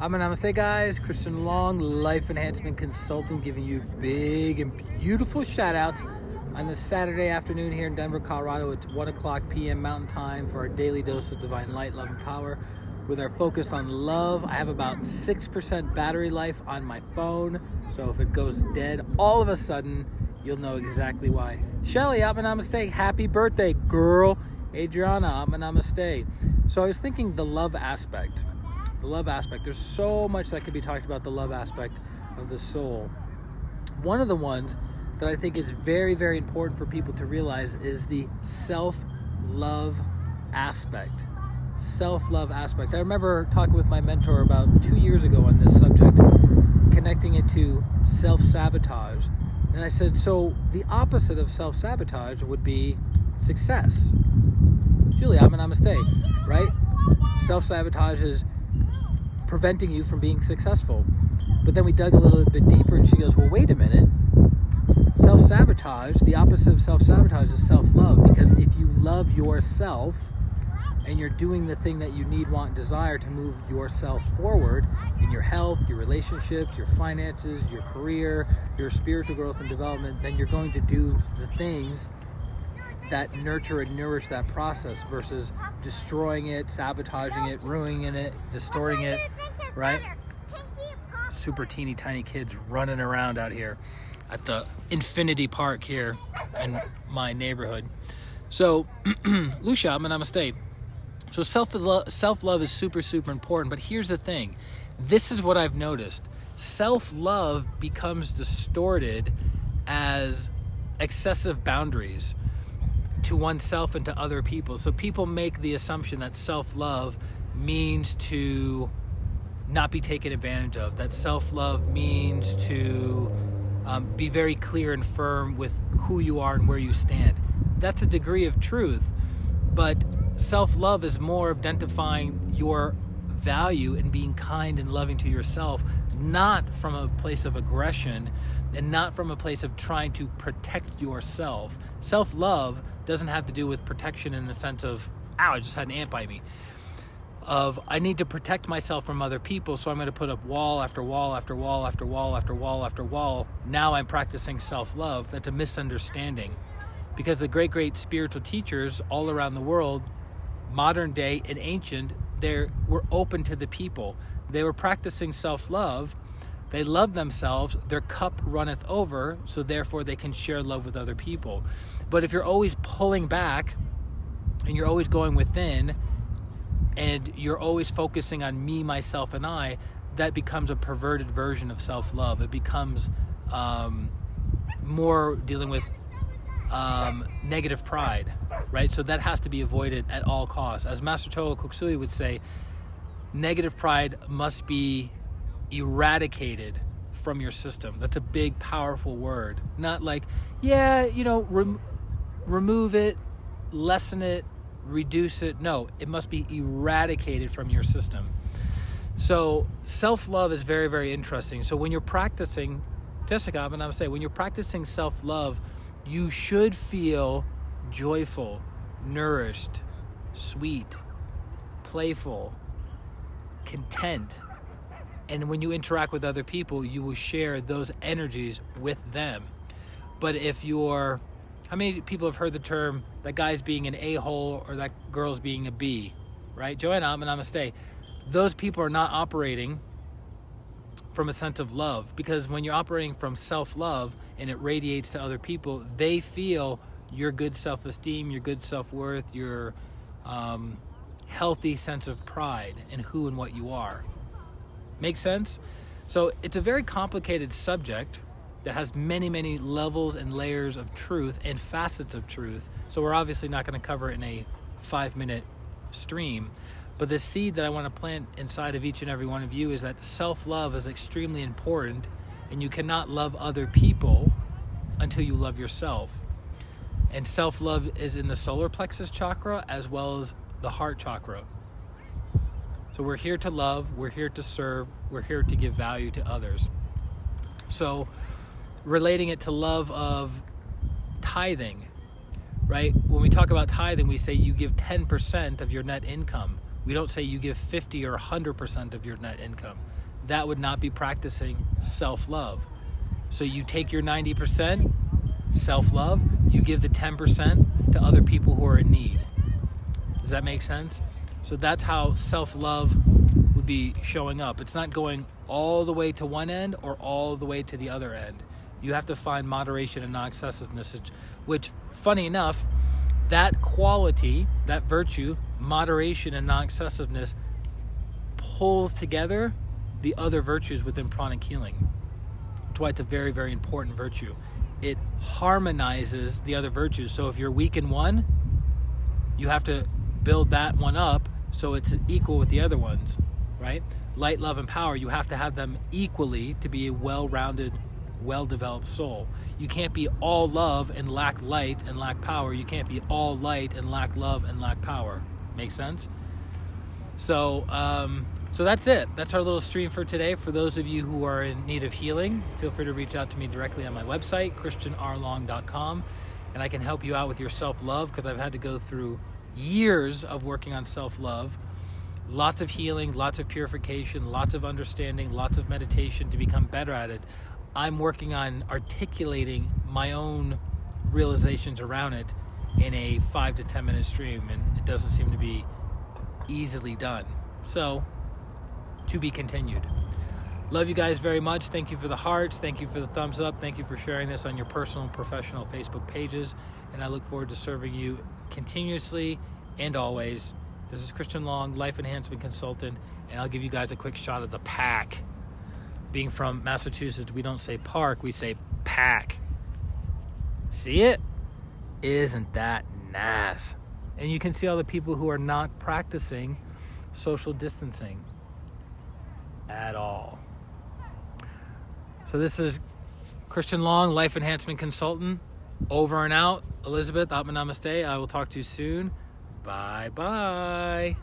Namaste, guys. ChristianRLong, life enhancement consultant, giving you big and beautiful shout outs on this Saturday afternoon here in Denver, Colorado at 1 o'clock p.m. Mountain Time for our daily dose of divine light, love, and power with our focus on love. I have about 6% battery life on my phone, so if it goes dead all of a sudden, you'll know exactly why. Shelly, Namaste. Happy birthday, girl. Adriana, Namaste. So I was thinking the love aspect. There's so much that could be talked about the love aspect of the soul. One of the ones that I think is very, very important for people to realize is the self-love aspect. I remember talking with my mentor about 2 years ago on this subject, connecting it to self-sabotage. And I said, so the opposite of self-sabotage would be success. Julie, Namaste, right? Self-sabotage is preventing you from being successful. But then we dug a little bit deeper and she goes, well, wait a minute. Self-sabotage, the opposite of self-sabotage is self-love, because if you love yourself and you're doing the thing that you need, want, and desire to move yourself forward in your health, your relationships, your finances, your career, your spiritual growth and development, then you're going to do the things that nurture and nourish that process versus destroying it, sabotaging it, ruining it, distorting it, right? Super teeny tiny kids running around out here at the Infinity Park here in my neighborhood. So, Lucia, Namaste. So self-love is super, super important, but here's the thing. This is what I've noticed. Self-love becomes distorted as excessive boundaries to oneself and to other people. So people make the assumption that self-love means to not be taken advantage of, that self-love means to be very clear and firm with who you are and where you stand. That's a degree of truth, but self-love is more of identifying your value and being kind and loving to yourself, not from a place of aggression and not from a place of trying to protect yourself. Self-love doesn't have to do with protection in the sense of, ow, I just had an ant bite me. Of, I need to protect myself from other people, so I'm going to put up wall after wall after wall after wall after wall after wall. Now I'm practicing self-love. That's a misunderstanding. Because the great spiritual teachers all around the world, modern day and ancient, they were open to the people. They were practicing self-love. They love themselves. Their cup runneth over, so therefore they can share love with other people. But if you're always pulling back and you're always going within and you're always focusing on me, myself, and I, that becomes a perverted version of self-love. It becomes more dealing with negative pride, right? So that has to be avoided at all costs. As Master Choa Koksui would say, negative pride must be eradicated from your system. That's a big, powerful word. Not like, remove it, lessen it, reduce it. No, it must be eradicated from your system. So self-love is very, very interesting. So when you're practicing, Jessica, when you're practicing self-love, you should feel joyful, nourished, sweet, playful, content. And when you interact with other people, you will share those energies with them. But if you're, how many people have heard the term, that guy's being an a-hole or that girl's being a B, right? Joanna, Namaste. Those people are not operating from a sense of love, because when you're operating from self-love and it radiates to other people, they feel your good self-esteem, your good self-worth, your healthy sense of pride in who and what you are. Make sense? So it's a very complicated subject that has many, many levels and layers of truth and facets of truth. So we're obviously not going to cover it in a 5-minute stream. But the seed that I want to plant inside of each and every one of you is that self-love is extremely important, and you cannot love other people until you love yourself. And self-love is in the solar plexus chakra as well as the heart chakra. So we're here to love, we're here to serve, we're here to give value to others. So relating it to love of tithing, right? When we talk about tithing, we say you give 10% of your net income. We don't say you give 50 or 100% of your net income. That would not be practicing self-love. So you take your 90% self-love, you give the 10% to other people who are in need. Does that make sense? So that's how self-love would be showing up. It's not going all the way to one end or all the way to the other end. You have to find moderation and non-excessiveness, which, funny enough, that quality, that virtue, moderation and non-excessiveness, pulls together the other virtues within pranic healing. That's why it's a very, very important virtue. It harmonizes the other virtues. So if you're weak in one, you have to build that one up so it's equal with the other ones, right? Light, love, and power, you have to have them equally to be a well-rounded, well-developed soul. You can't be all love and lack light and lack power. You can't be all light and lack love and lack power. Make sense? So that's it. That's our little stream for today. For those of you who are in need of healing, feel free to reach out to me directly on my website, ChristianRLong.com, and I can help you out with your self-love, because I've had to go through years of working on self-love. Lots of healing, lots of purification, lots of understanding, lots of meditation to become better at it. I'm working on articulating my own realizations around it in a 5 to 10 minute stream, and it doesn't seem to be easily done. So, to be continued. Love you guys very much. Thank you for the hearts. Thank you for the thumbs up. Thank you for sharing this on your personal and professional Facebook pages. And I look forward to serving you continuously and always. This is Christian Long, Life Enhancement Consultant, and I'll give you guys a quick shot of the pack. Being from Massachusetts, we don't say park, we say pack. See it? Isn't that nice? And you can see all the people who are not practicing social distancing at all. So this is Christian Long, Life Enhancement Consultant. Over and out. Elizabeth, Atma Namaste. I will talk to you soon. Bye-bye.